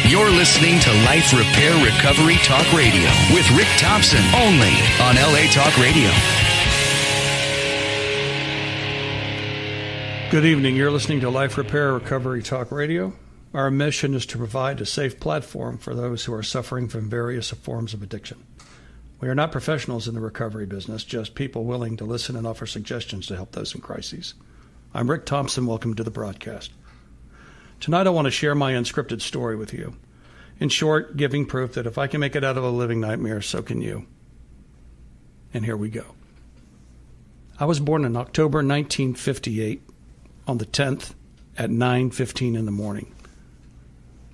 You're listening to Life Repair Recovery Talk Radio with Rick Thompson, only on LA Talk Radio. Good evening. You're listening to Life Repair Recovery Talk Radio. Our mission is to provide a safe platform for those who are suffering from various forms of addiction. We are not professionals in the recovery business, just people willing to listen and offer suggestions to help those in crises. I'm Rick Thompson. Welcome to the broadcast. Tonight I want to share my unscripted story with you. In short, giving proof that if I can make it out of a living nightmare, so can you. And here we go. I was born in October 1958 on the 10th at 9:15 in the morning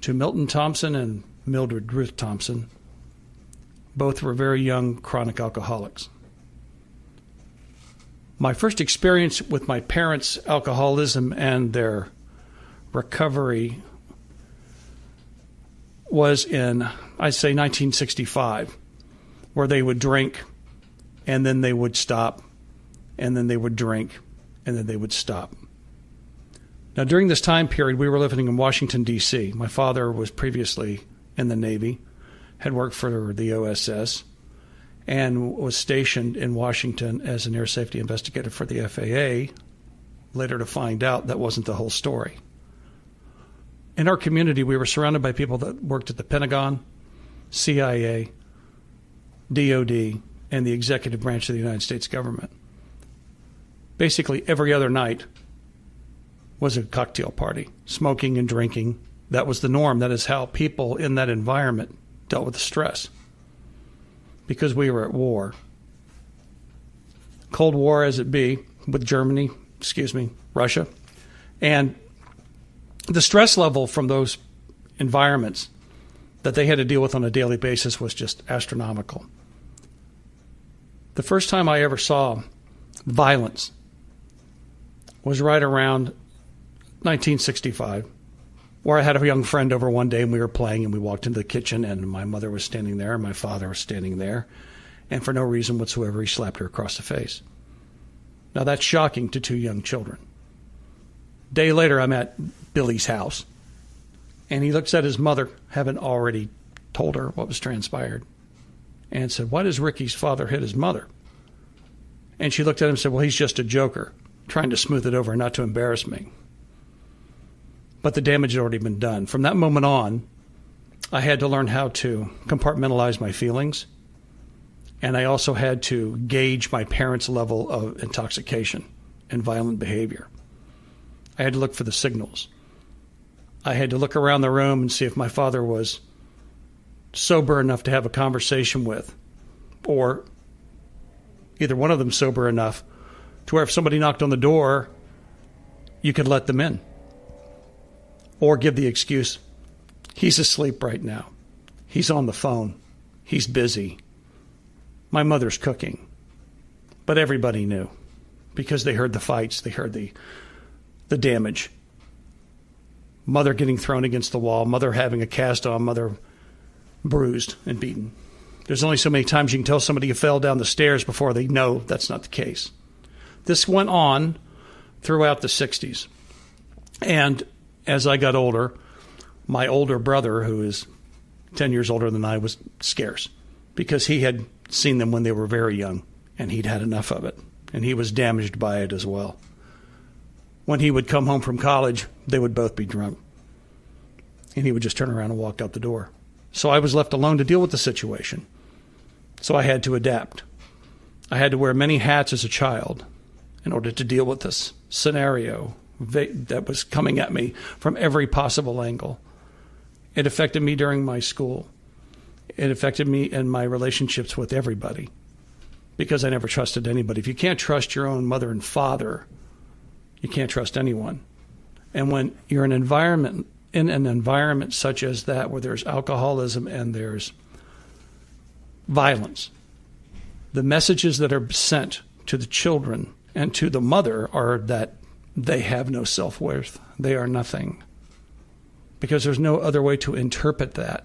to Milton Thompson and Mildred Ruth Thompson. Both were very young chronic alcoholics. My first experience with my parents' alcoholism and their recovery was in, I'd say, 1965, where they would drink and then they would stop and then they would drink and then they would stop. Now, during this time period, we were living in Washington, D.C. My father was previously in the Navy, had worked for the OSS, and was stationed in Washington as an air safety investigator for the FAA, later to find out that wasn't the whole story. In our community, we were surrounded by people that worked at the Pentagon, CIA, DOD, and the executive branch of the United States government. Basically, every other night was a cocktail party, smoking and drinking. That was the norm. That is how people in that environment dealt with the stress, because we were at war. Cold War as it be, with Russia. And the stress level from those environments that they had to deal with on a daily basis was just astronomical. The first time I ever saw violence was right around 1965, where I had a young friend over one day and we were playing, and we walked into the kitchen and my mother was standing there and my father was standing there, and for no reason whatsoever he slapped her across the face. Now that's shocking to two young children. A day later, I'm at Billy's house, and he looks at his mother, having already told her what was transpired, and said, "Why does Ricky's father hit his mother?" And she looked at him and said, "Well, he's just a joker, trying to smooth it over, not to embarrass me." But the damage had already been done. From that moment on, I had to learn how to compartmentalize my feelings, and I also had to gauge my parents' level of intoxication and violent behavior. I had to look for the signals. I had to look around the room and see if my father was sober enough to have a conversation with, or either one of them sober enough to where if somebody knocked on the door, you could let them in. Or give the excuse, he's asleep right now. He's on the phone. He's busy. My mother's cooking. But everybody knew, because they heard the fights, they heard the damage. Mother getting thrown against the wall, mother having a cast on, mother bruised and beaten. There's only so many times you can tell somebody you fell down the stairs before they know that's not the case. This went on throughout the 60s. And as I got older, my older brother, who is 10 years older than I, was scarce, because he had seen them when they were very young, and he'd had enough of it, and he was damaged by it as well. When he would come home from college, they would both be drunk, and he would just turn around and walk out the door. So I was left alone to deal with the situation. So I had to adapt. I had to wear many hats as a child in order to deal with this scenario that was coming at me from every possible angle. It affected me during my school. It affected me in my relationships with everybody, because I never trusted anybody. If you can't trust your own mother and father, you can't trust anyone. And when you're in an environment such as that, where there's alcoholism and there's violence, the messages that are sent to the children and to the mother are that they have no self-worth. They are nothing. Because there's no other way to interpret that.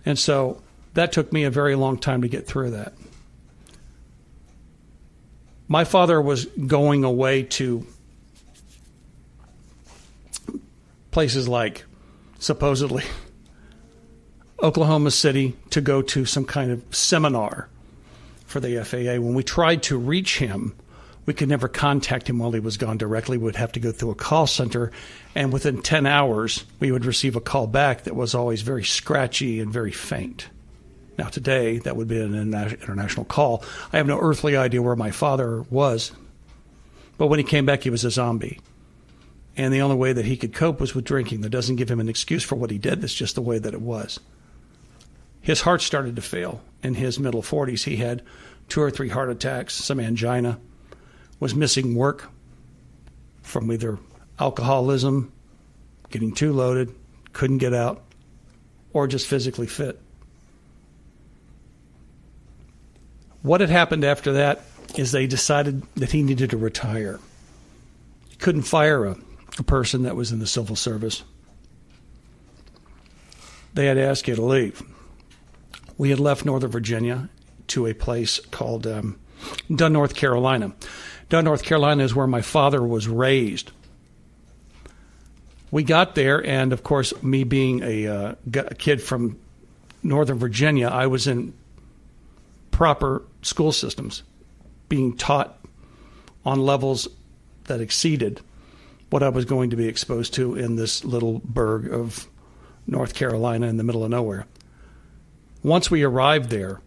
And so that took me a very long time to get through that. My father was going away to places like supposedly Oklahoma City to go to some kind of seminar for the FAA. When we tried to reach him, we could never contact him while he was gone directly. We would have to go through a call center, and within 10 hours, we would receive a call back that was always very scratchy and very faint. Now, today, that would be an international call. I have no earthly idea where my father was, but when he came back, he was a zombie. And the only way that he could cope was with drinking. That doesn't give him an excuse for what he did. That's just the way that it was. His heart started to fail. In his middle 40s, he had 2 or 3 heart attacks, some angina, was missing work from either alcoholism, getting too loaded, couldn't get out, or just physically fit. What had happened after that is they decided that he needed to retire. He couldn't fire a person that was in the civil service. They had to ask you to leave. We had left Northern Virginia to a place called Dunn, North Carolina. Dunn, North Carolina is where my father was raised. We got there, and of course, me being a kid from Northern Virginia, I was in proper school systems, being taught on levels that exceeded what I was going to be exposed to in this little burg of North Carolina in the middle of nowhere. Once we arrived there,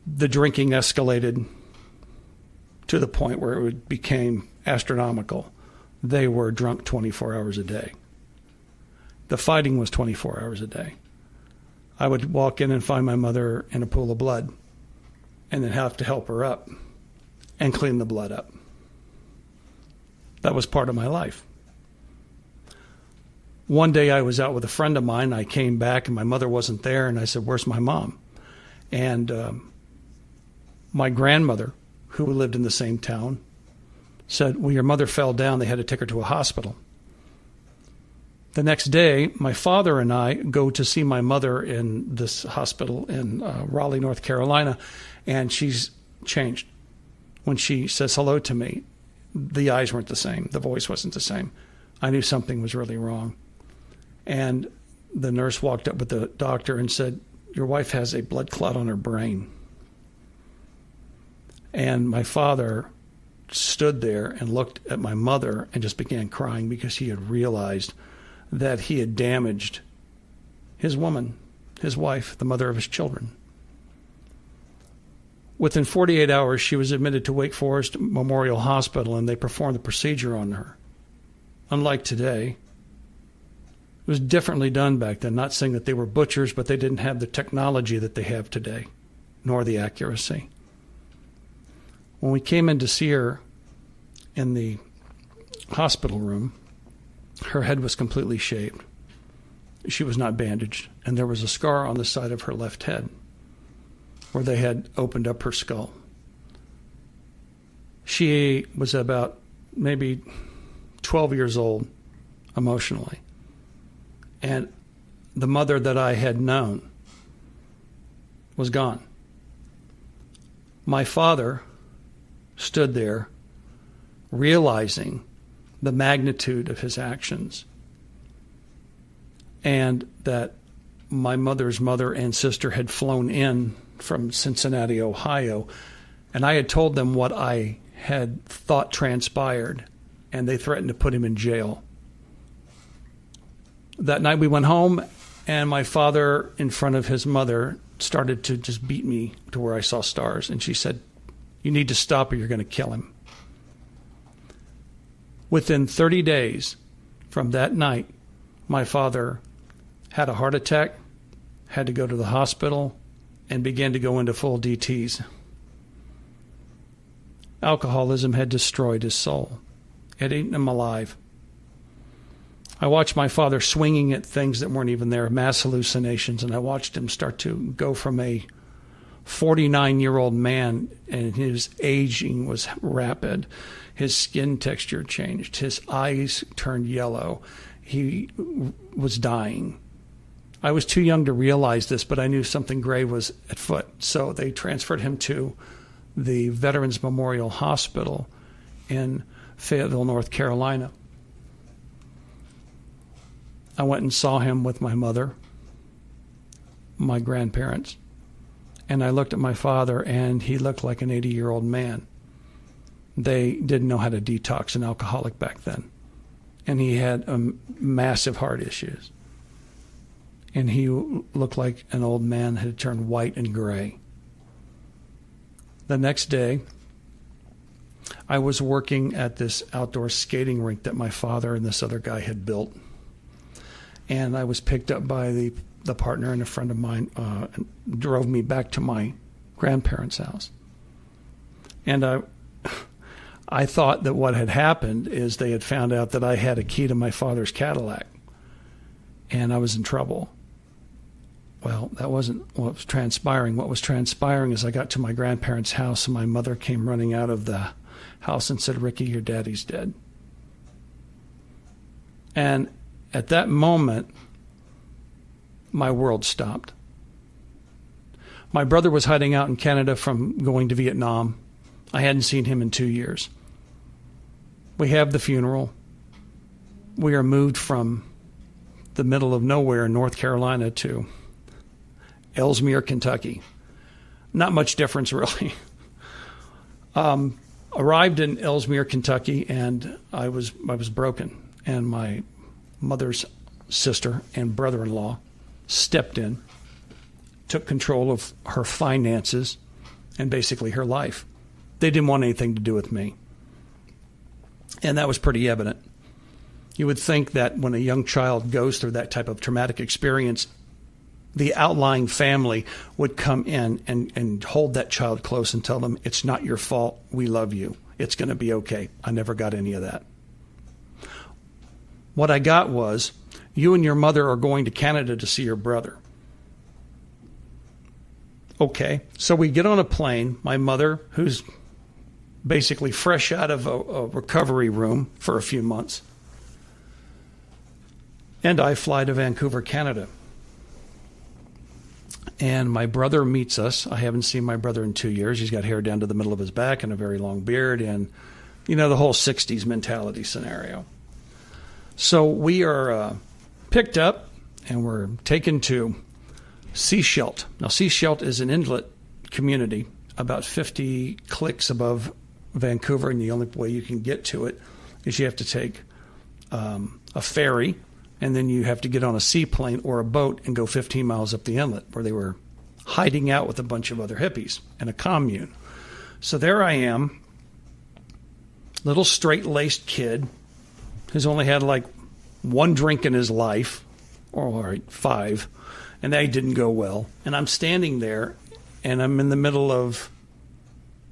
the drinking escalated to the point where it became astronomical. They were drunk 24 hours a day. The fighting was 24 hours a day. I would walk in and find my mother in a pool of blood and then have to help her up and clean the blood up. That was part of my life. One day I was out with a friend of mine. I came back and my mother wasn't there, and I said, "Where's my mom?" And my grandmother, who lived in the same town, said, "Well, your mother fell down. They had to take her to a hospital." The next day, my father and I go to see my mother in this hospital in Raleigh, North Carolina, and she's changed. When she says hello to me, the eyes weren't the same. The voice wasn't the same. I knew something was really wrong. And the nurse walked up with the doctor and said, "Your wife has a blood clot on her brain." And my father stood there and looked at my mother and just began crying because he had realized that he had damaged his woman, his wife, the mother of his children. Within 48 hours, she was admitted to Wake Forest Memorial Hospital, and they performed the procedure on her. Unlike today, it was differently done back then. Not saying that they were butchers, but they didn't have the technology that they have today, nor the accuracy. When we came in to see her in the hospital room, her head was completely shaved. She was not bandaged, and there was a scar on the side of her left head where they had opened up her skull. She was about maybe 12 years old emotionally. And the mother that I had known was gone. My father stood there realizing the magnitude of his actions, and that my mother's mother and sister had flown in from Cincinnati, Ohio, and I had told them what I had thought transpired, and they threatened to put him in jail. That night we went home, and my father, in front of his mother, started to just beat me to where I saw stars, and she said, "You need to stop or you're going to kill him." Within 30 days from that night, my father had a heart attack, had to go to the hospital, and began to go into full DTs. Alcoholism had destroyed his soul. It had eaten him alive. I watched my father swinging at things that weren't even there, mass hallucinations, and I watched him start to go from a 49-year-old man, and his aging was rapid. His skin texture changed. His eyes turned yellow. He was dying. I was too young to realize this, but I knew something gray was at foot. So they transferred him to the Veterans Memorial Hospital in Fayetteville, North Carolina. I went and saw him with my mother, my grandparents, and I looked at my father, and he looked like an 80-year-old man. They didn't know how to detox an alcoholic back then, and he had massive heart issues. And he looked like an old man that had turned white and gray. The next day, I was working at this outdoor skating rink that my father and this other guy had built. And I was picked up by the partner, and a friend of mine drove me back to my grandparents' house. And I thought that what had happened is they had found out that I had a key to my father's Cadillac, and I was in trouble. Well, that wasn't what was transpiring. What was transpiring is I got to my grandparents' house, and my mother came running out of the house and said, "Ricky, your daddy's dead." And at that moment, my world stopped. My brother was hiding out in Canada from going to Vietnam. I hadn't seen him in 2 years. We have the funeral. We are moved from the middle of nowhere in North Carolina to Ellesmere, Kentucky. Not much difference, really. Arrived in Ellesmere, Kentucky, and I was broken. And my mother's sister and brother-in-law stepped in, took control of her finances and basically her life. They didn't want anything to do with me. And that was pretty evident. You would think that when a young child goes through that type of traumatic experience, the outlying family would come in and hold that child close and tell them, "It's not your fault. We love you. It's going to be okay." I never got any of that. What I got was, "You and your mother are going to Canada to see your brother." Okay, so we get on a plane. My mother, who's basically fresh out of a recovery room for a few months, and I fly to Vancouver, Canada. And my brother meets us. I haven't seen my brother in 2 years. He's got hair down to the middle of his back and a very long beard, and, you know, the whole 60s mentality scenario. So we are picked up, and we're taken to Seashelt. Now, Seashelt is an inlet community about 50 clicks above Vancouver, and the only way you can get to it is you have to take a ferry, and then you have to get on a seaplane or a boat and go 15 miles up the inlet, where they were hiding out with a bunch of other hippies in a commune. So there I am, little straight-laced kid who's only had like one drink in his life, or all right, 5, and that didn't go well. And I'm standing there, and I'm in the middle of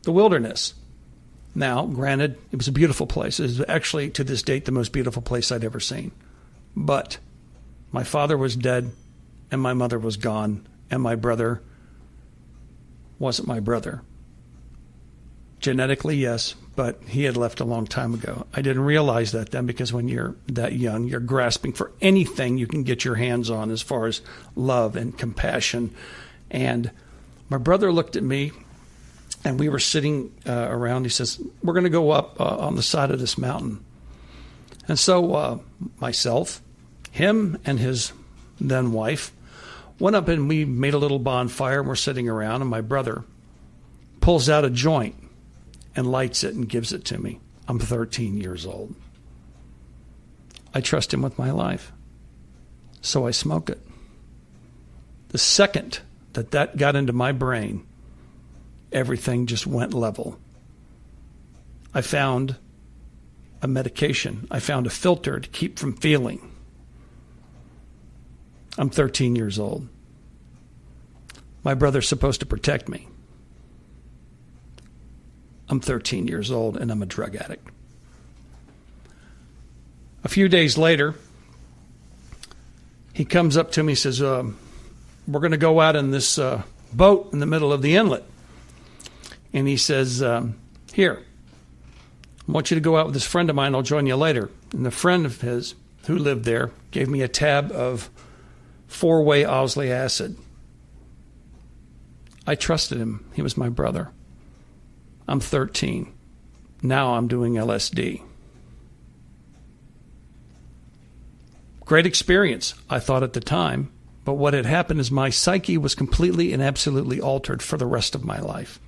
the wilderness. Now, granted, it was a beautiful place. It was actually, to this date, the most beautiful place I'd ever seen. But my father was dead, and my mother was gone, and my brother wasn't my brother. Genetically, yes, but he had left a long time ago. I didn't realize that then, because when you're that young, you're grasping for anything you can get your hands on as far as love and compassion. And my brother looked at me, and we were sitting around. He says, "We're going to go up on the side of this mountain." And so myself, him, and his then wife went up, and we made a little bonfire, and we're sitting around, and my brother pulls out a joint and lights it and gives it to me. I'm 13 years old. I trust him with my life, so I smoke it. The second that got into my brain, everything just went level. I found a medication. I found a filter to keep from feeling. I'm 13 years old. My brother's supposed to protect me. I'm 13 years old, and I'm a drug addict. A few days later, he comes up to me and says, "We're going to go out in this boat in the middle of the inlet." And he says, "Here, I want you to go out with this friend of mine. I'll join you later." And the friend of his who lived there gave me a tab of 4-way Owsley acid. I trusted him. He was my brother. I'm 13. Now I'm doing LSD. Great experience, I thought at the time. But what had happened is my psyche was completely and absolutely altered for the rest of my life.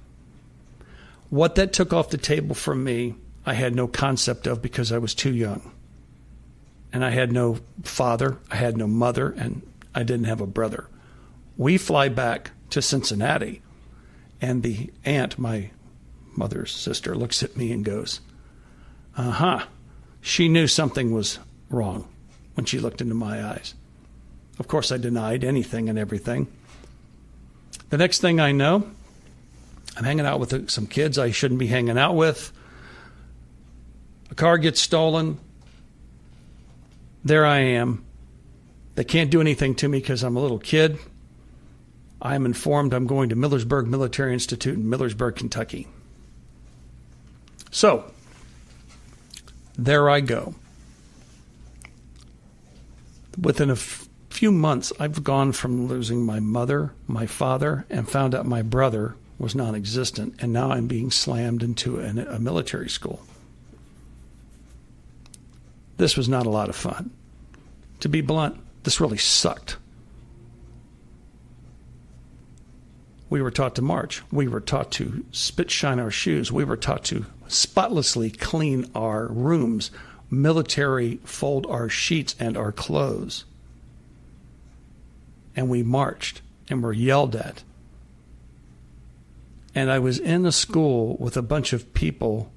What that took off the table from me, I had no concept of because I was too young. And I had no father, I had no mother, and I didn't have a brother. We fly back to Cincinnati, and the aunt, my mother's sister, looks at me and goes, She knew something was wrong when she looked into my eyes. Of course, I denied anything and everything. The next thing I know, I'm hanging out with some kids I shouldn't be hanging out with. A car gets stolen. There I am. They can't do anything to me because I'm a little kid. I'm informed I'm going to Millersburg Military Institute in Millersburg, Kentucky. So, there I go. Within a few months, I've gone from losing my mother, my father, and found out my brother was non-existent, and now I'm being slammed into a military school. This was not a lot of fun. To be blunt, this really sucked. We were taught to march. We were taught to spit shine our shoes. We were taught to spotlessly clean our rooms, military fold our sheets and our clothes. And we marched and were yelled at. And I was in a school with a bunch of people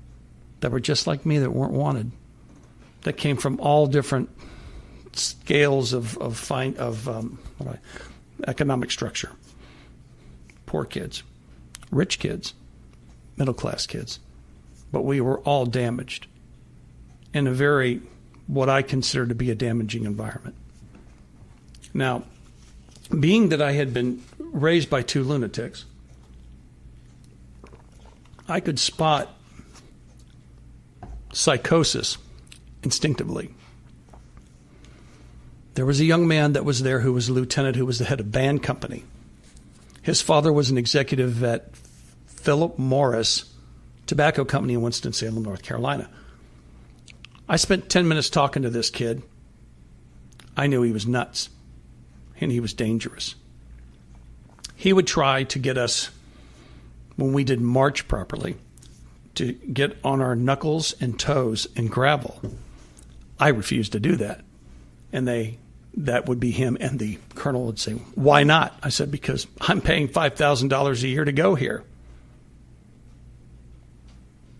that were just like me, that weren't wanted, that came from all different scales of economic structure. Poor kids, rich kids, middle-class kids. But we were all damaged in a very, what I consider to be a damaging environment. Now, being that I had been raised by two lunatics, I could spot psychosis instinctively. There was a young man that was there who was a lieutenant, who was the head of band company. His father was an executive at Philip Morris Tobacco Company in Winston-Salem, North Carolina. I spent 10 minutes talking to this kid. I knew he was nuts, and he was dangerous. He would try to get us, when we did march properly, to get on our knuckles and toes in gravel. I refused to do that. And that would be him, and the colonel would say, "Why not?" I said, "Because I'm paying $5,000 a year to go here."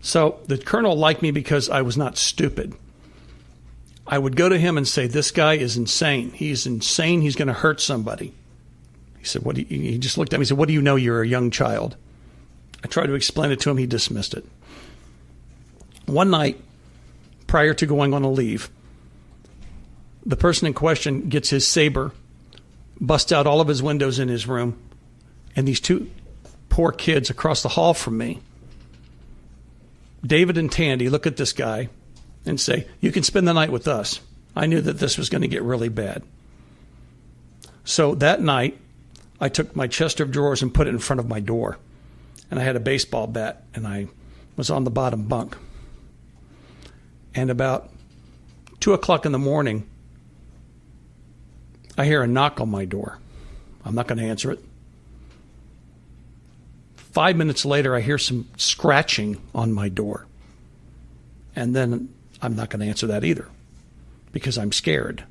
So the colonel liked me because I was not stupid. I would go to him and say, "This guy is insane. He's insane. He's going to hurt somebody." He said, he just looked at me and said, "What do you know? You're a young child." I tried to explain it to him. He dismissed it. One night, prior to going on a leave, the person in question gets his saber, busts out all of his windows in his room, and these two poor kids across the hall from me, David and Tandy, look at this guy and say, "You can spend the night with us." I knew that this was going to get really bad. So that night, I took my chest of drawers and put it in front of my door. And I had a baseball bat, and I was on the bottom bunk. And about 2 o'clock in the morning, I hear a knock on my door. I'm not going to answer it. 5 minutes later, I hear some scratching on my door. And then I'm not going to answer that either, because I'm scared.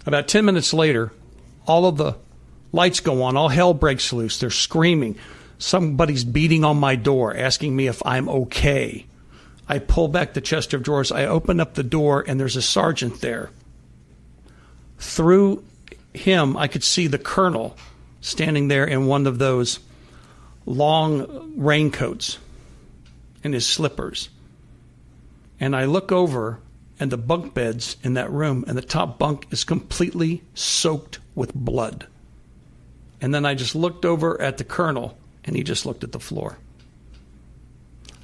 About 10 minutes later, all of the lights go on. All hell breaks loose. They're screaming. Somebody's beating on my door, asking me if I'm okay. I pull back the chest of drawers. I open up the door, and there's a sergeant there. Through him, I could see the colonel standing there in one of those long raincoats and his slippers. And I look over, and the bunk beds in that room, and the top bunk is completely soaked with blood. And then I just looked over at the colonel, and he just looked at the floor.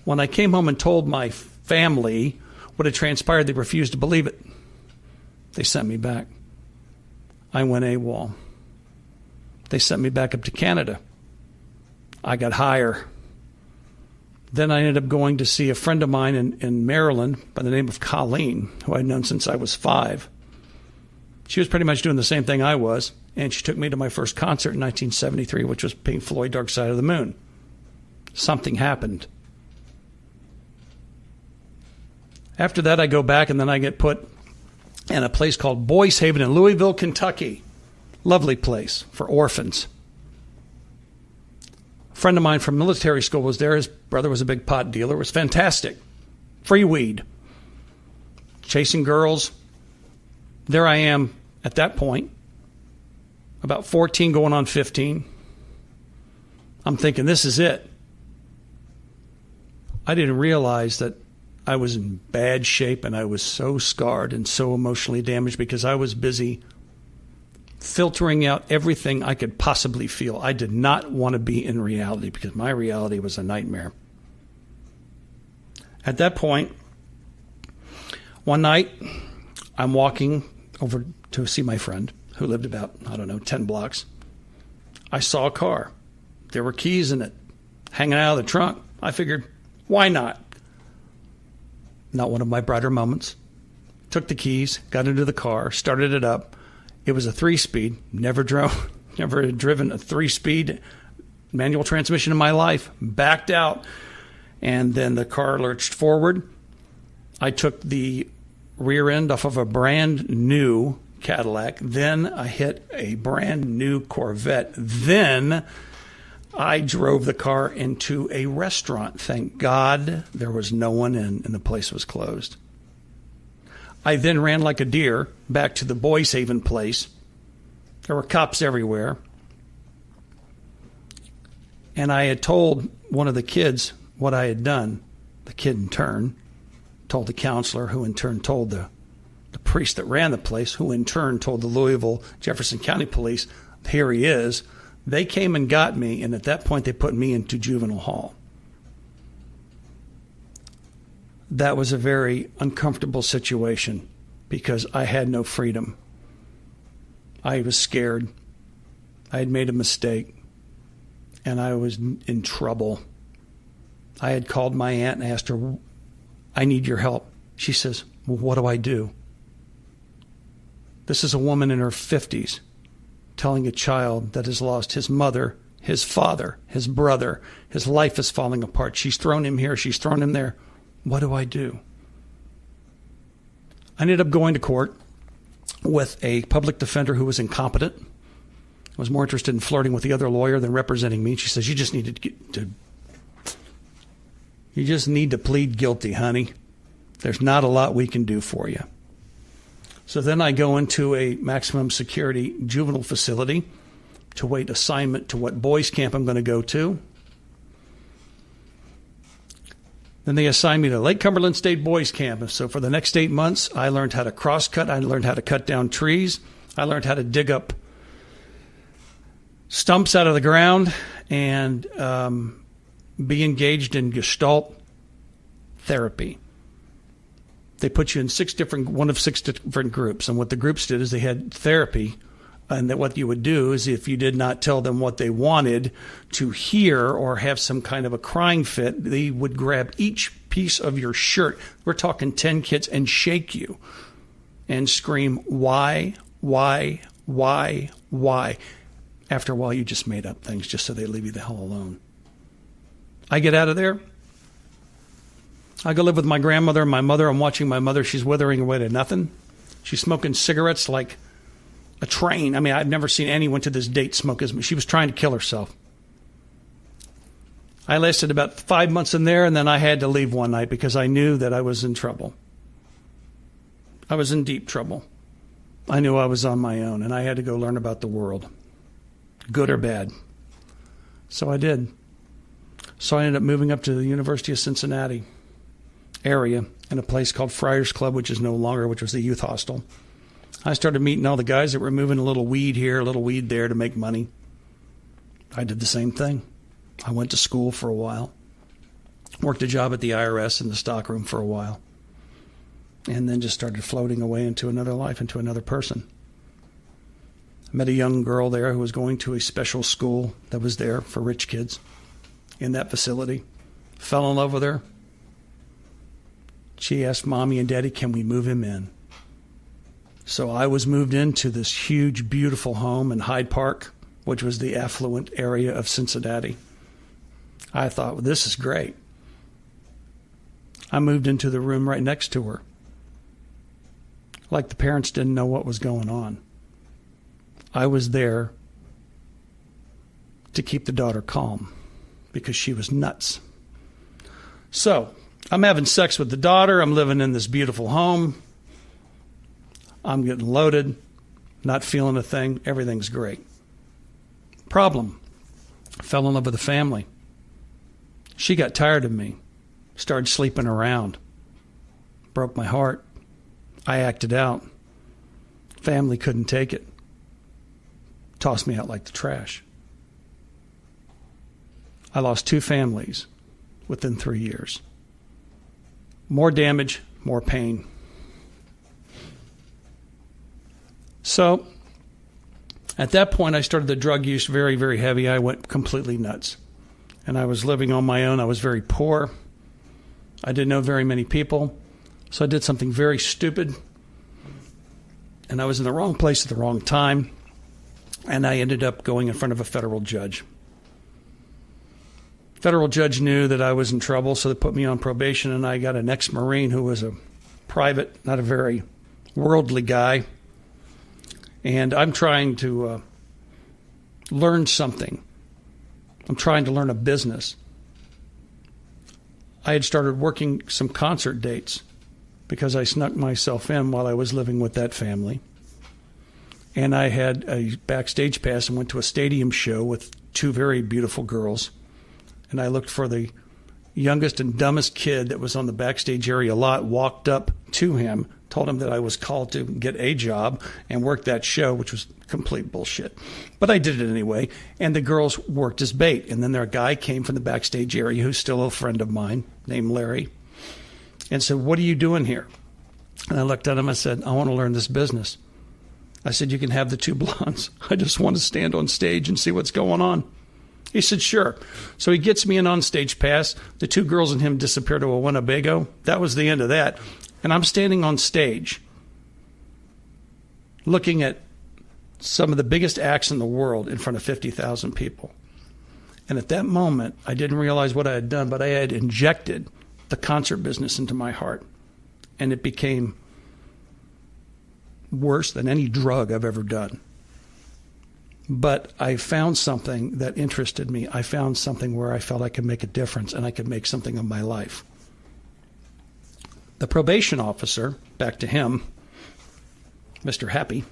When I came home and told my family what had transpired, they refused to believe it. They sent me back. I went AWOL. They sent me back up to Canada. I got higher. Then I ended up going to see a friend of mine in Maryland by the name of Colleen, who I'd known since I was 5. She was pretty much doing the same thing I was, and she took me to my first concert in 1973, which was Pink Floyd, Dark Side of the Moon. Something happened. After that, I go back, and then I get put in a place called Boys Haven in Louisville, Kentucky. Lovely place for orphans. A friend of mine from military school was there. His brother was a big pot dealer. It was fantastic. Free weed. Chasing girls. There I am at that point, about 14 going on 15. I'm thinking, this is it. I didn't realize that I was in bad shape and I was so scarred and so emotionally damaged because I was busy filtering out everything I could possibly feel. I did not want to be in reality because my reality was a nightmare. At that point, one night, I'm walking over to see my friend who lived about, 10 blocks. I saw a car. There were keys in it, hanging out of the trunk. I figured, why not? Not one of my brighter moments. Took the keys, got into the car, started it up. It was a 3-speed. Never had driven a 3-speed manual transmission in my life. Backed out, and then the car lurched forward. I took the rear end off of a brand new Cadillac. Then I hit a brand new Corvette. Then I drove the car into a restaurant. Thank God there was no one in and the place was closed. I then ran like a deer back to the Boys Haven place. There were cops everywhere. And I had told one of the kids what I had done. The kid in turn told the counselor, who in turn told the priest that ran the place, who in turn told the Louisville Jefferson County Police, here he is. They came and got me, and at that point they put me into juvenile hall. That was a very uncomfortable situation because I had no freedom. I was scared. I had made a mistake, and I was in trouble. I had called my aunt and asked her, I need your help. She says, well, what do I do? This is a woman in her 50s telling a child that has lost his mother, his father, his brother. His life is falling apart. She's thrown him here. She's thrown him there. What do I do? I ended up going to court with a public defender who was incompetent. Was more interested in flirting with the other lawyer than representing me. She says, you just need to plead guilty, honey. There's not a lot we can do for you. So then I go into a maximum security juvenile facility to wait assignment to what boys camp I'm going to go to. Then they assigned me to Lake Cumberland State Boys Camp. And so for the next 8 months, I learned how to cross-cut. I learned how to cut down trees. I learned how to dig up stumps out of the ground and be engaged in Gestalt therapy. They put you in one of six different groups. And what the groups did is they had therapy. And that what you would do is if you did not tell them what they wanted to hear or have some kind of a crying fit, they would grab each piece of your shirt. We're talking 10 kids and shake you and scream, why? After a while, you just made up things just so they leave you the hell alone. I get out of there. I go live with my grandmother and my mother. I'm watching my mother. She's withering away to nothing. She's smoking cigarettes like a train. I mean, I've never seen anyone to this date smoke as much. She was trying to kill herself. I lasted about 5 months in there, and then I had to leave one night because I knew that I was in trouble. I was in deep trouble. I knew I was on my own, and I had to go learn about the world, good or bad. So I did. So I ended up moving up to the University of Cincinnati area in a place called Friars Club, which is no longer, which was the youth hostel. I started meeting all the guys that were moving a little weed here, a little weed there to make money. I did the same thing. I went to school for a while, worked a job at the IRS in the stockroom for a while, and then just started floating away into another life, into another person. I met a young girl there who was going to a special school that was there for rich kids in that facility. fell in love with her. She asked Mommy and Daddy, can we move him in? So I was moved into this huge, beautiful home in Hyde Park, which was the affluent area of Cincinnati. I thought, well, this is great. I moved into the room right next to her. Like the parents didn't know what was going on. I was there to keep the daughter calm because she was nuts. So I'm having sex with the daughter. I'm living in this beautiful home. I'm getting loaded, not feeling a thing. Everything's great. Problem. Fell in love with the family. She got tired of me. Started sleeping around. Broke my heart. I acted out. Family couldn't take it. Tossed me out like the trash. I lost 2 families within 3 years. More damage, more pain. So, at that point, I started the drug use very, very heavy. I went completely nuts. And I was living on my own. I was very poor. I didn't know very many people. So I did something very stupid. And I was in the wrong place at the wrong time. And I ended up going in front of a federal judge. Federal judge knew that I was in trouble, so they put me on probation, and I got an ex-Marine who was a private, not a very worldly guy. And I'm trying to learn something. I'm trying to learn a business. I had started working some concert dates because I snuck myself in while I was living with that family. And I had a backstage pass and went to a stadium show with 2 very beautiful girls. And I looked for the youngest and dumbest kid that was on the backstage area lot, walked up to him, told him that I was called to get a job and work that show, which was complete bullshit. But I did it anyway, and the girls worked as bait. And then their guy came from the backstage area, who's still a friend of mine, named Larry, and said, what are you doing here? And I looked at him, I said, I want to learn this business. I said, you can have the 2 blondes. I just want to stand on stage and see what's going on. He said, sure. So he gets me an on-stage pass. The 2 girls and him disappear to a Winnebago. That was the end of that. And I'm standing on stage looking at some of the biggest acts in the world in front of 50,000 people. And at that moment, I didn't realize what I had done, but I had injected the concert business into my heart. And it became worse than any drug I've ever done. But I found something that interested me. I found something where I felt I could make a difference and I could make something of my life. The probation officer, back to him, Mr. Happy,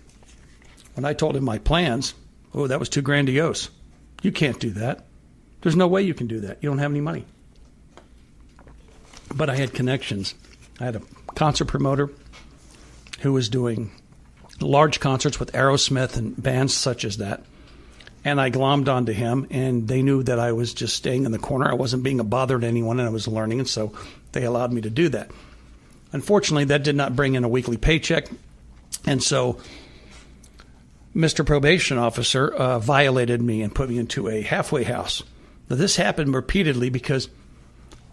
when I told him my plans, oh, that was too grandiose. You can't do that. There's no way you can do that. You don't have any money. But I had connections. I had a concert promoter who was doing large concerts with Aerosmith and bands such as that. And I glommed onto him, and they knew that I was just staying in the corner. I wasn't being a bother to anyone, and I was learning, and so they allowed me to do that. Unfortunately, that did not bring in a weekly paycheck, and so Mr. Probation Officer violated me and put me into a halfway house. Now, this happened repeatedly because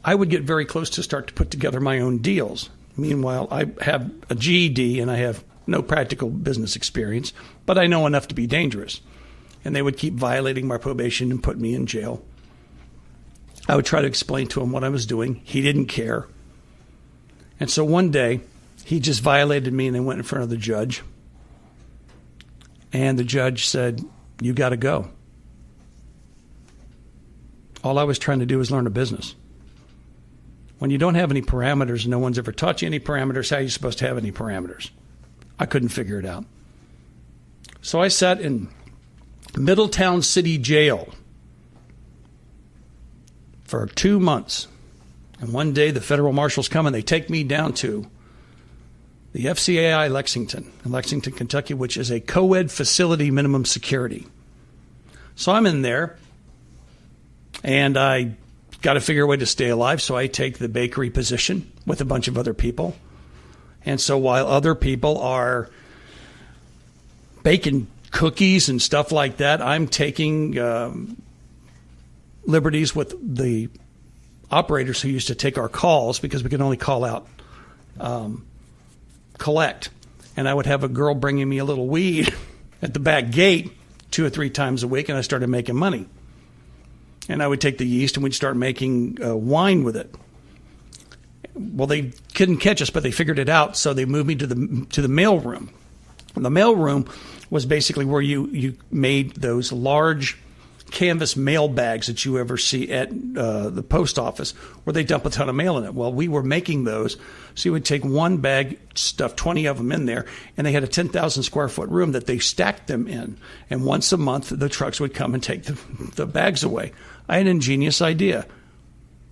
I would get very close to start to put together my own deals. Meanwhile, I have a GED, and I have no practical business experience, but I know enough to be dangerous. And they would keep violating my probation and put me in jail. I would try to explain to him what I was doing. He didn't care. And so one day, he just violated me and they went in front of the judge. And the judge said, you got to go. All I was trying to do was learn a business. When you don't have any parameters, no one's ever taught you any parameters, how are you supposed to have any parameters? I couldn't figure it out. So I sat in Middletown City Jail for 2 months. And one day the federal marshals come and they take me down to the FCAI Lexington, in Lexington, Kentucky, which is a co-ed facility minimum security. So I'm in there and I got to figure a way to stay alive. So I take the bakery position with a bunch of other people. And so while other people are baking cookies and stuff like that, I'm taking liberties with the operators who used to take our calls because we could only call out collect. And I would have a girl bringing me a little weed at the back gate 2 or 3 times a week, and I started making money. And I would take the yeast and we'd start making wine with it. Well, they couldn't catch us, but they figured it out, so they moved me to the mail room. And the mail room was basically where you made those large canvas mail bags that you ever see at the post office, where they dump a ton of mail in it. Well, we were making those, so you would take one bag, stuff 20 of them in there, and they had a 10,000 square foot room that they stacked them in. And once a month, the trucks would come and take the bags away. I had an ingenious idea.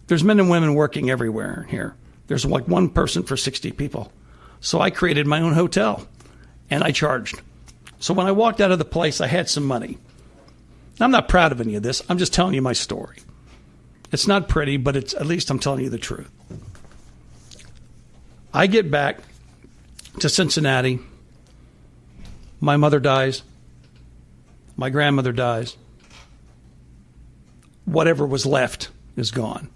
There's men and women working everywhere here. There's like one person for 60 people. So I created my own hotel, and I charged. So when I walked out of the place, I had some money. I'm not proud of any of this. I'm just telling you my story. It's not pretty, but at least I'm telling you the truth. I get back to Cincinnati. My mother dies. My grandmother dies. Whatever was left is gone.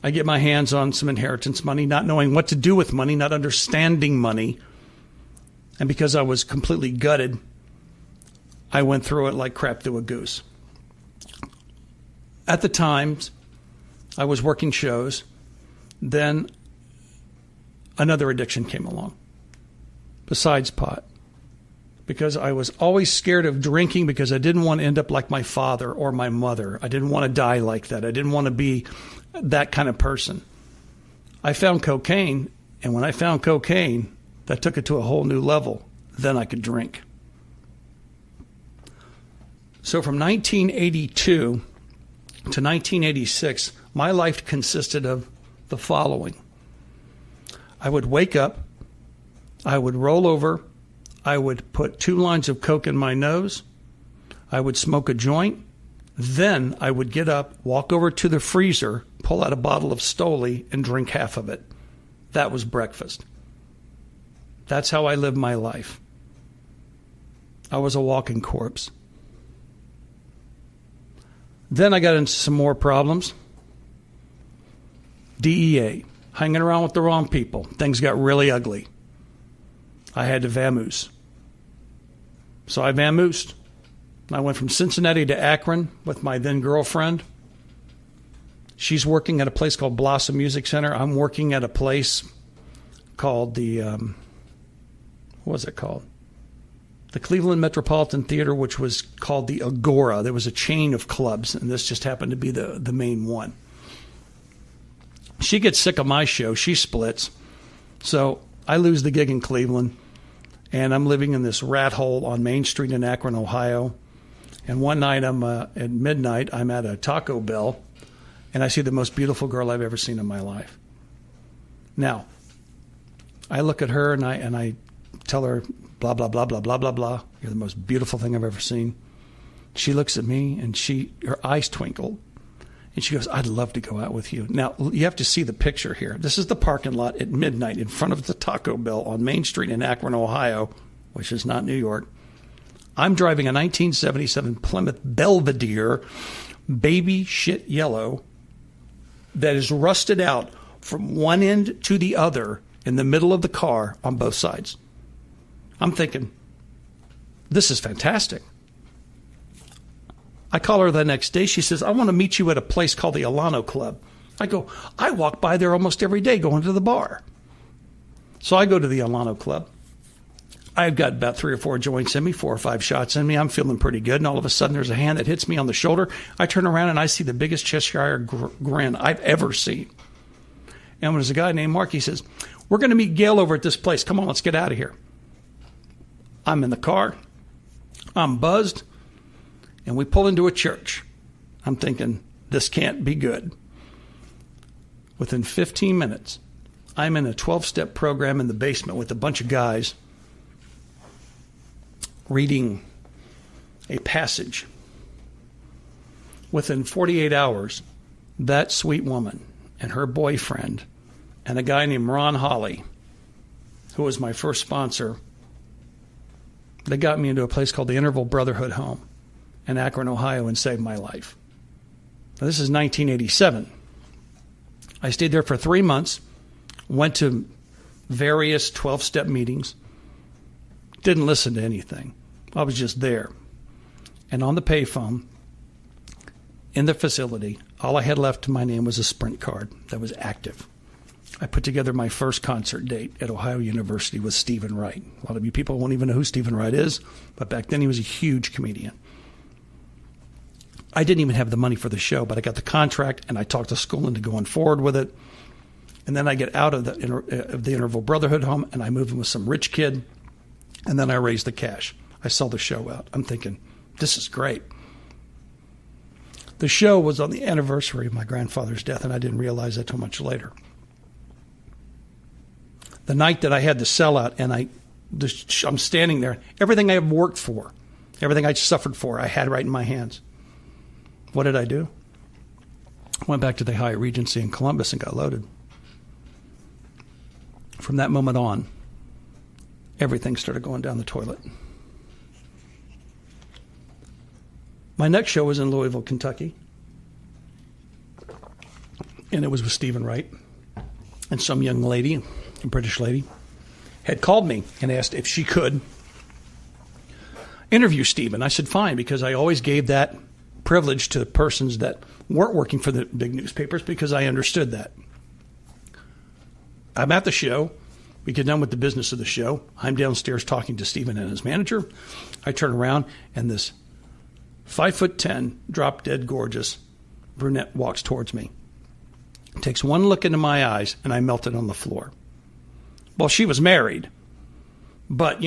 I get my hands on some inheritance money, not knowing what to do with money, not understanding money. And because I was completely gutted, I went through it like crap through a goose. At the times, I was working shows. Then another addiction came along, besides pot. Because I was always scared of drinking because I didn't want to end up like my father or my mother. I didn't want to die like that. I didn't want to be that kind of person. I found cocaine, and when I found cocaine, that took it to a whole new level. Then I could drink. So from 1982 to 1986, my life consisted of the following. I would wake up, I would roll over, I would put 2 lines of coke in my nose, I would smoke a joint, then I would get up, walk over to the freezer, pull out a bottle of Stoli, and drink half of it. That was breakfast. That's how I lived my life. I was a walking corpse. Then I got into some more problems. DEA, hanging around with the wrong people. Things got really ugly. I had to vamoose. So I vamoosed. I went from Cincinnati to Akron with my then girlfriend. She's working at a place called Blossom Music Center. I'm working at a place called the, what was it called? The Cleveland Metropolitan Theater, which was called the Agora. There was a chain of clubs, and this just happened to be the main one. She gets sick of my show. She splits. So I lose the gig in Cleveland, and I'm living in this rat hole on Main Street in Akron, Ohio. And one night at midnight, I'm at a Taco Bell, and I see the most beautiful girl I've ever seen in my life. Now, I look at her, and I tell her, blah, blah, blah, blah, blah, blah, blah. You're the most beautiful thing I've ever seen. She looks at me, and her eyes twinkled. And she goes, I'd love to go out with you. Now, you have to see the picture here. This is the parking lot at midnight in front of the Taco Bell on Main Street in Akron, Ohio, which is not New York. I'm driving a 1977 Plymouth Belvedere, baby shit yellow, that is rusted out from one end to the other in the middle of the car on both sides. I'm thinking, this is fantastic. I call her the next day. She says, I want to meet you at a place called the Alano Club. I go, I walk by there almost every day going to the bar. So I go to the Alano Club. I've got about 3 or 4 joints in me, 4 or 5 shots in me. I'm feeling pretty good. And all of a sudden, there's a hand that hits me on the shoulder. I turn around and I see the biggest Cheshire grin I've ever seen. And there's a guy named Mark. He says, we're going to meet Gail over at this place. Come on, let's get out of here. I'm in the car. I'm buzzed. And we pull into a church. I'm thinking, this can't be good. Within 15 minutes, I'm in a 12-step program in the basement with a bunch of guys reading a passage. Within 48 hours, that sweet woman and her boyfriend and a guy named Ron Hawley, who was my first sponsor, they got me into a place called the Interval Brotherhood Home in Akron, Ohio, and saved my life. Now, this is 1987. I stayed there for 3 months, went to various 12-step meetings, didn't listen to anything. I was just there. And on the payphone in the facility, all I had left to my name was a Sprint card that was active. I put together my first concert date at Ohio University with Stephen Wright. A lot of you people won't even know who Stephen Wright is, but back then he was a huge comedian. I didn't even have the money for the show, but I got the contract, and I talked the school into going forward with it. And then I get out of the Interval Brotherhood home, and I move in with some rich kid, and then I raise the cash. I sell the show out. I'm thinking, this is great. The show was on the anniversary of my grandfather's death, and I didn't realize that till much later. The night that I had the sellout, and I'm standing there, everything I have worked for, everything I suffered for, I had right in my hands. What did I do? I went back to the Hyatt Regency in Columbus and got loaded. From that moment on, everything started going down the toilet. My next show was in Louisville, Kentucky, and it was with Stephen Wright. And some young lady, a British lady, had called me and asked if she could interview Stephen. I said, fine, because I always gave that privilege to persons that weren't working for the big newspapers because I understood that. I'm at the show. We get done with the business of the show. I'm downstairs talking to Stephen and his manager. I turn around, and this 5'10", drop-dead gorgeous brunette walks towards me. Takes one look into my eyes, and I melted on the floor. Well, she was married, but,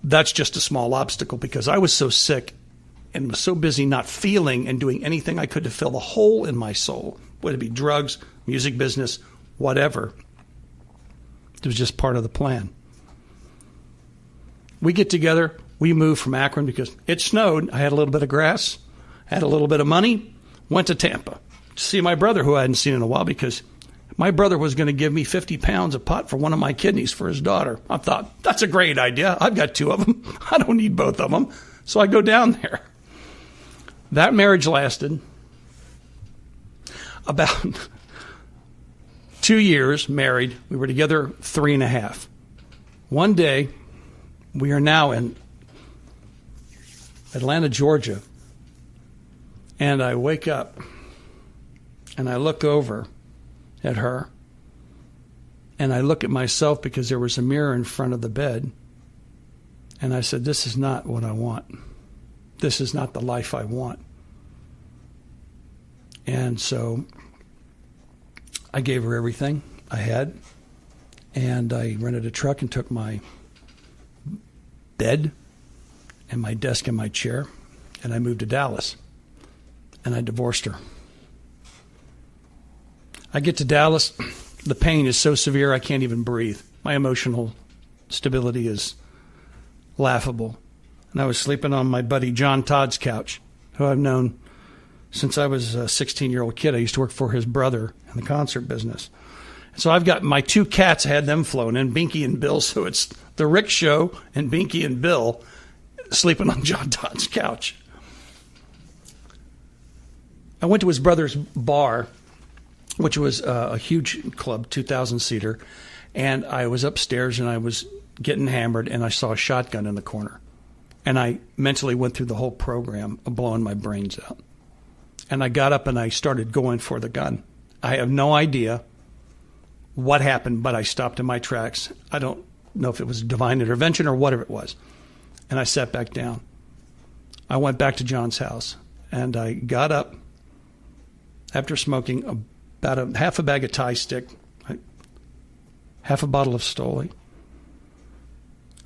that's just a small obstacle because I was so sick and was so busy not feeling and doing anything I could to fill the hole in my soul, whether it be drugs, music business, whatever. It was just part of the plan. We get together. We moved from Akron because it snowed. I had a little bit of grass, had a little bit of money, went to Tampa to see my brother, who I hadn't seen in a while, because my brother was going to give me 50 pounds of pot for one of my kidneys for his daughter. I thought, that's a great idea. I've got 2 of them. I don't need both of them. So I go down there. That marriage lasted about 2 years, married. We were together 3.5. One day, we are now in Atlanta, Georgia, and I wake up and I look over at her and I look at myself because there was a mirror in front of the bed, and I said, this is not what I want. This is not the life I want. And so I gave her everything I had, and I rented a truck and took my bed and my desk and my chair, and I moved to Dallas, and I divorced her. I get to Dallas, the pain is so severe I can't even breathe. My emotional stability is laughable. And I was sleeping on my buddy John Todd's couch, who I've known since I was a 16-year-old kid. I used to work for his brother in the concert business. So I've got my 2 cats, I had them flown in, Binky and Bill. So it's the Rick Show and Binky and Bill sleeping on John Todd's couch. I went to his brother's bar, which was a huge club, 2,000-seater. And I was upstairs and I was getting hammered, and I saw a shotgun in the corner. And I mentally went through the whole program of blowing my brains out. And I got up and I started going for the gun. I have no idea what happened, but I stopped in my tracks. I don't know if it was divine intervention or whatever it was. And I sat back down. I went back to John's house, and I got up after smoking about half a bag of Thai stick, half a bottle of Stoli,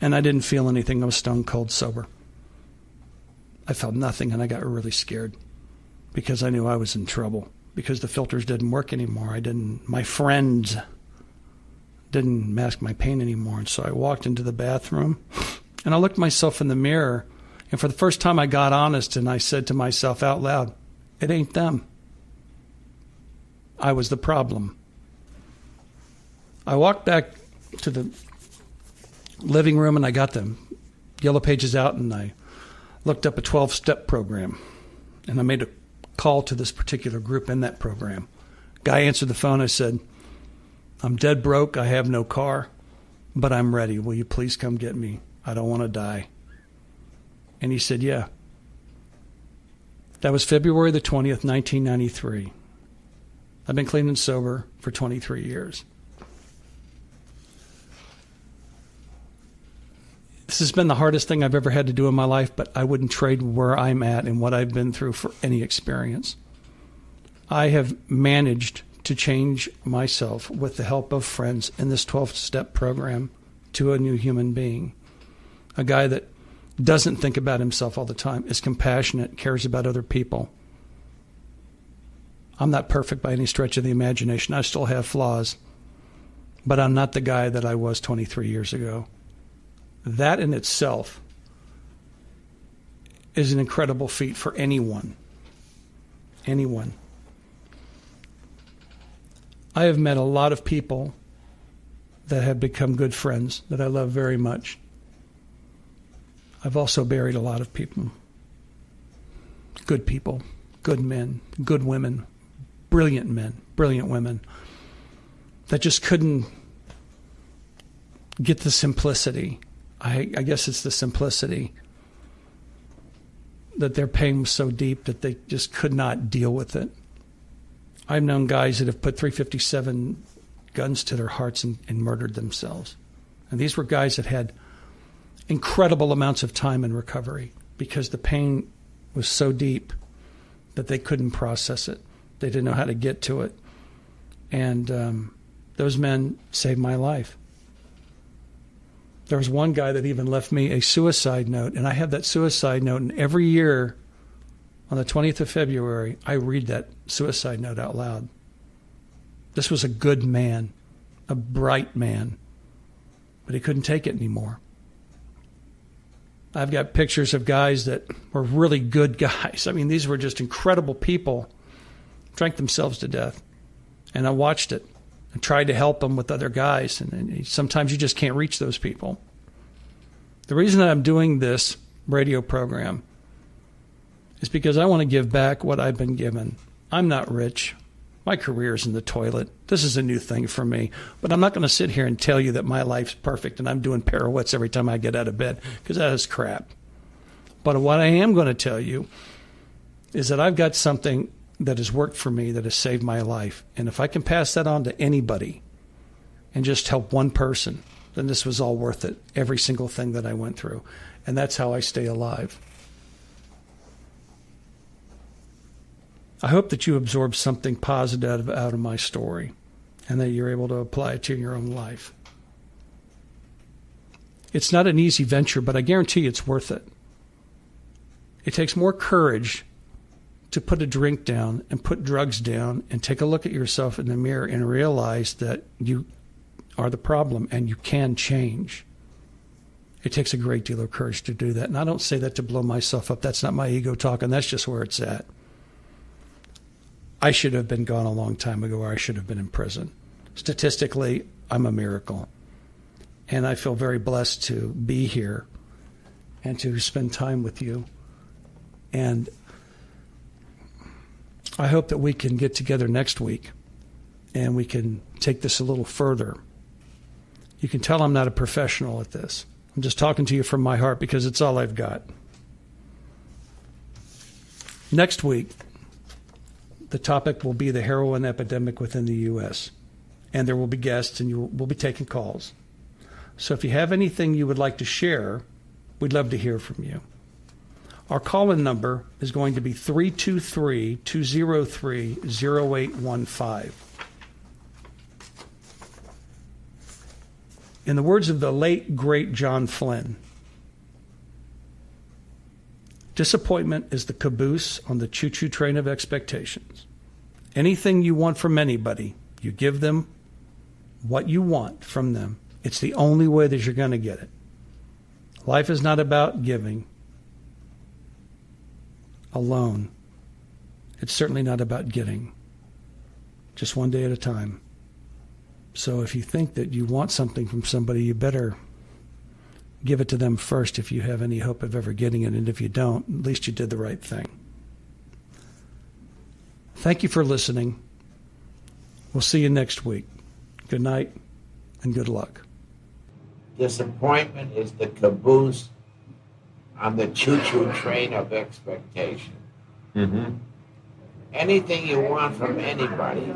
and I didn't feel anything. I was stone cold sober. I felt nothing, and I got really scared because I knew I was in trouble because the filters didn't work anymore. My friends didn't mask my pain anymore. And so I walked into the bathroom and I looked myself in the mirror, and for the first time I got honest, and I said to myself out loud, it ain't them. I was the problem. I walked back to the living room and I got the Yellow Pages out and I looked up a 12-step program, and I made a call to this particular group in that program. Guy answered the phone. I said, I'm dead broke. I have no car, but I'm ready. Will you please come get me? I don't want to die. And he said, yeah. That was February the 20th, 1993. I've been clean and sober for 23 years. This has been the hardest thing I've ever had to do in my life, but I wouldn't trade where I'm at and what I've been through for any experience. I have managed to change myself with the help of friends in this 12-step program to a new human being. A guy that doesn't think about himself all the time, is compassionate, cares about other people. I'm not perfect by any stretch of the imagination. I still have flaws, but I'm not the guy that I was 23 years ago. That in itself is an incredible feat for anyone. Anyone. I have met a lot of people that have become good friends that I love very much. I've also buried a lot of people. Good people, good men, good women, brilliant men, brilliant women that just couldn't get the simplicity. I guess it's the simplicity that their pain was so deep that they just could not deal with it. I've known guys that have put .357 guns to their hearts and murdered themselves. And these were guys that had incredible amounts of time in recovery because the pain was so deep that they couldn't process it. They didn't know how to get to it. And those men saved my life. There was one guy that even left me a suicide note, and I have that suicide note, and every year on the 20th of February, I read that suicide note out loud. This was a good man, a bright man, but he couldn't take it anymore. I've got pictures of guys that were really good guys. I mean, these were just incredible people, drank themselves to death. And I watched it and tried to help them with other guys. And sometimes you just can't reach those people. The reason that I'm doing this radio program is because I want to give back what I've been given. I'm not rich. My career's in the toilet. This is a new thing for me. But I'm not going to sit here and tell you that my life's perfect and I'm doing pirouettes every time I get out of bed, because that is crap. But what I am going to tell you is that I've got something that has worked for me, that has saved my life. And if I can pass that on to anybody and just help one person, then this was all worth it, every single thing that I went through. And that's how I stay alive. I hope that you absorb something positive out of my story and that you're able to apply it to your own life. It's not an easy venture, but I guarantee you it's worth it. It takes more courage to put a drink down and put drugs down and take a look at yourself in the mirror and realize that you are the problem and you can change. It takes a great deal of courage to do that. And I don't say that to blow myself up. That's not my ego talking. That's just where it's at. I should have been gone a long time ago, or I should have been in prison. Statistically, I'm a miracle. And I feel very blessed to be here and to spend time with you. And I hope that we can get together next week and we can take this a little further. You can tell I'm not a professional at this. I'm just talking to you from my heart because it's all I've got. Next week, the topic will be the heroin epidemic within the U.S. And there will be guests and we'll be taking calls. So if you have anything you would like to share, we'd love to hear from you. Our call-in number is going to be 323-203-0815. In the words of the late, great John Flynn, disappointment is the caboose on the choo-choo train of expectations. Anything you want from anybody, you give them what you want from them. It's the only way that you're going to get it. Life is not about giving alone. It's certainly not about getting. Just one day at a time. So if you think that you want something from somebody, you better give it to them first if you have any hope of ever getting it. And if you don't, at least you did the right thing. Thank you for listening. We'll see you next week. Good night and good luck. Disappointment is the caboose on the choo-choo train of expectation. Mm-hmm. Anything you want from anybody,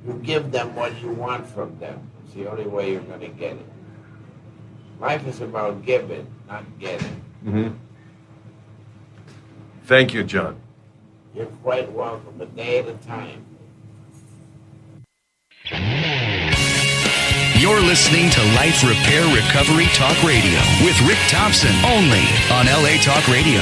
you give them what you want from them. It's the only way you're going to get it. Life is about giving, not getting. Mm-hmm. Thank you, John. You're quite welcome, a day at a time. You're listening to Life Repair Recovery Talk Radio with Rick Thompson, only on LA Talk Radio.